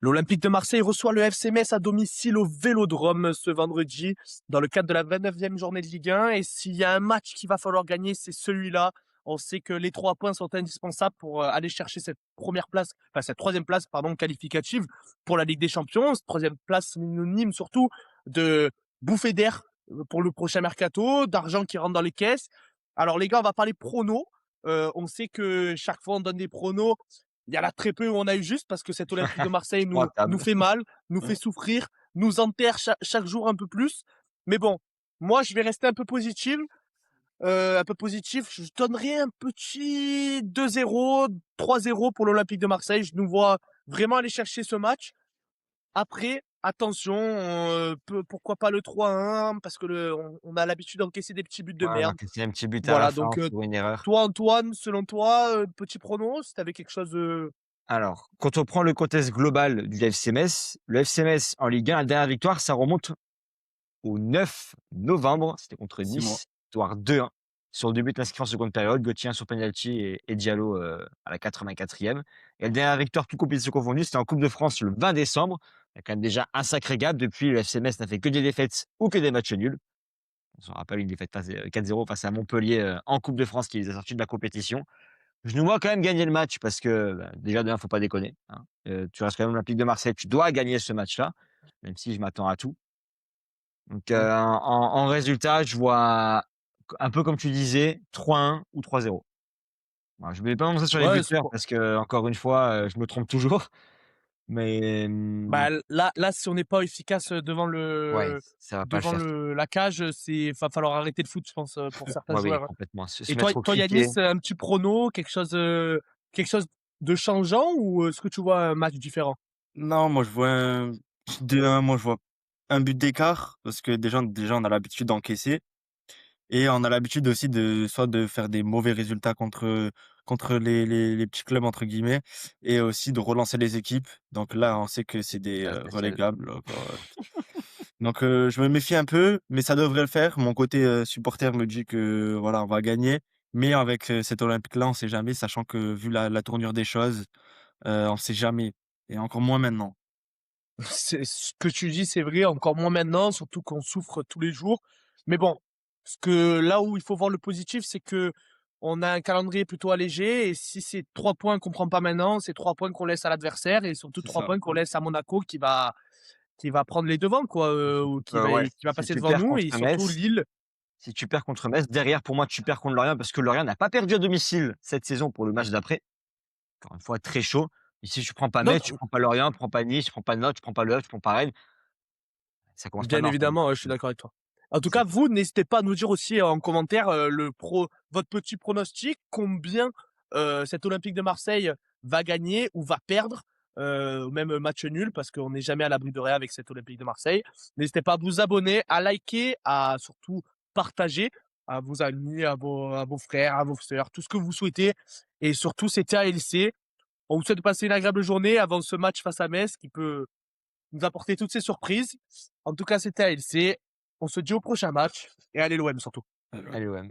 L'Olympique de Marseille reçoit le FC Metz à domicile au Vélodrome ce vendredi dans le cadre de la 29e journée de Ligue 1. Et s'il y a un match qu'il va falloir gagner, c'est celui-là. On sait que les 3 points sont indispensables pour aller chercher cette troisième place, pardon, qualificative pour la Ligue des Champions. Cette troisième place synonyme surtout de bouffée d'air pour le prochain mercato, d'argent qui rentre dans les caisses. Alors les gars, on va parler pronos. On sait que chaque fois on donne des pronos. Il y en a très peu où on a eu juste parce que cet Olympique de Marseille nous fait mal, nous fait souffrir, nous enterre chaque jour un peu plus. Mais bon, moi, je vais rester un peu positif. Je donnerais un petit 2-0, 3-0 pour l'Olympique de Marseille. Je nous vois vraiment aller chercher ce match. Après, attention, pourquoi pas le 3-1 parce que on a l'habitude d'encaisser des petits buts de Ouais, on a merde. encaissé un petit but à la Voilà, fin donc sur une erreur. toi, Antoine, selon toi, petit prono, si tu avais quelque chose de... Alors, quand on prend le contexte global du FC Metz, le FC Metz en Ligue 1, la dernière victoire, ça remonte au 9 novembre. C'était contre 6 mois. Nice, victoire 2-1 sur 2 buts inscrits en seconde période, Gauthier sur penalty et Diallo à la 84e. Et la dernière victoire, toute compétition confondue, c'était en Coupe de France le 20 décembre. Il y a quand même déjà un sacré gap. Depuis, le FC Metz n'a fait que des défaites ou que des matchs nuls. On se rappelle une défaite 4-0 face à Montpellier en Coupe de France qui les a sortis de la compétition. Je nous vois quand même gagner le match parce que déjà, de un, faut pas déconner. Hein. Tu restes quand même Olympique de Marseille, tu dois gagner ce match-là, même si je m'attends à tout. Donc, Ouais. en résultat, je vois un peu comme tu disais, 3-1 ou 3-0. Voilà, je ne vais pas m'avancer sur les Ouais, buteurs parce que encore une fois, je me trompe toujours. Mais bah là, si on n'est pas efficace devant ouais, ça va pas le faire. la cage, va falloir arrêter le foot, je pense, pour certains Ouais, oui, joueurs. Hein. complètement. Se Et mettre au Yanis, cricket. un petit prono, quelque chose de changeant ou est-ce que tu vois un match différent? Non, moi je vois un 2-1, moi je vois un but d'écart parce que déjà on a l'habitude d'encaisser et on a l'habitude aussi de faire des mauvais résultats contre les petits clubs entre guillemets et aussi de relancer les équipes. Donc là, on sait que c'est des C'est spécial. relégables. Donc je me méfie un peu, mais ça devrait le faire. Mon côté supporter me dit que voilà, on va gagner, mais avec cet Olympique-là, on sait jamais, sachant que vu la tournure des choses, on sait jamais et encore moins maintenant. C'est ce que tu dis, c'est vrai, encore moins maintenant, surtout qu'on souffre tous les jours. Mais bon, là où il faut voir le positif, c'est que on a un calendrier plutôt allégé et si c'est 3 points qu'on prend pas maintenant, c'est 3 points qu'on laisse à l'adversaire et surtout C'est 3 ça. points qu'on laisse à Monaco qui va prendre les devants, quoi, ou Ouais, qui va si passer tu devant perds nous contre et surtout Metz, Lille. derrière, pour moi, tu perds contre Lorient parce que Lorient n'a pas perdu à domicile cette saison pour le match d'après. Encore une fois, très chaud. Et si tu prends pas Non, Metz, tu prends pas Lorient, tu prends pas Nice, tu prends pas Nantes, tu prends pas Le Havre, tu prends pas Rennes, ça commence pas bien mort quand même. évidemment, je suis d'accord avec toi. En tout C'est cas, vous, n'hésitez pas à nous dire aussi en commentaire votre petit pronostic, combien cet Olympique de Marseille va gagner ou va perdre, ou même match nul, parce qu'on n'est jamais à l'abri de rien avec cet Olympique de Marseille. N'hésitez pas à vous abonner, à liker, à surtout partager à vos amis, à vos frères, à vos sœurs, tout ce que vous souhaitez. Et surtout, c'était ALC. On vous souhaite de passer une agréable journée avant ce match face à Metz qui peut nous apporter toutes ces surprises. En tout cas, c'était ALC. On se dit au prochain match et allez l'OM surtout. allez, OM.